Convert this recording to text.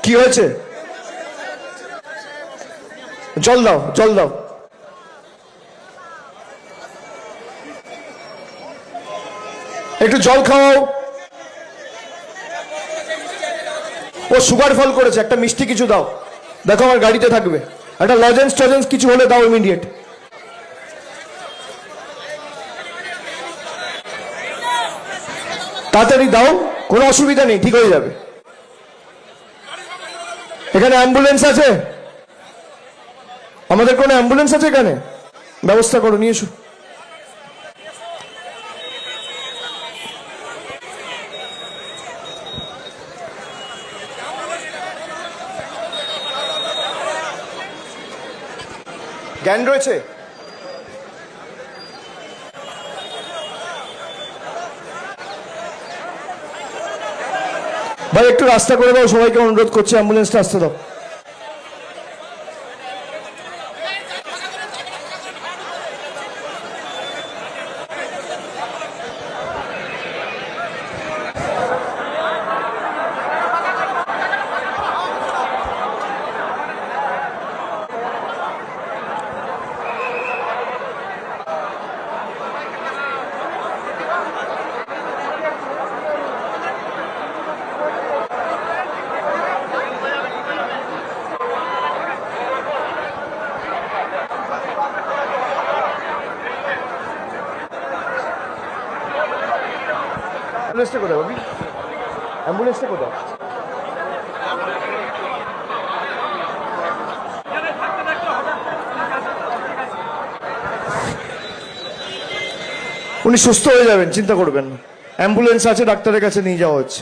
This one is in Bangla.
কি হয়েছে? জল দাও, জল দাও। একটু জল খাওয়াও। ও সুগার ফল করেছে, একটা মিষ্টি কিছু দাও। দেখো আমার গাড়িতে থাকবে। একটা লজেন্স টজেন্স কিছু হলে দাও ইমিডিয়েট। তাড়াতাড়ি দাও, কোনো অসুবিধা নেই, ঠিক হয়ে যাবে। এখানে অ্যাম্বুলেন্স আছে? আমাদের কোনো অ্যাম্বুলেন্স আছে এখানে? ব্যবস্থা করো, নিয়ে এসো। জ্ঞান রয়েছে? ভাই একটু রাস্তা করে দাও, সবাইকে অনুরোধ করছি, অ্যাম্বুলেন্সটা আসতে দাও। অ্যাম্বুলেন্সটা কোথায় বাবি? অ্যাম্বুলেন্সটা কোথায়? উনি সুস্থ হয়ে যাবেন, চিন্তা করবেন না। অ্যাম্বুলেন্স আছে, ডাক্তারের কাছে নিয়ে যাওয়া হচ্ছে।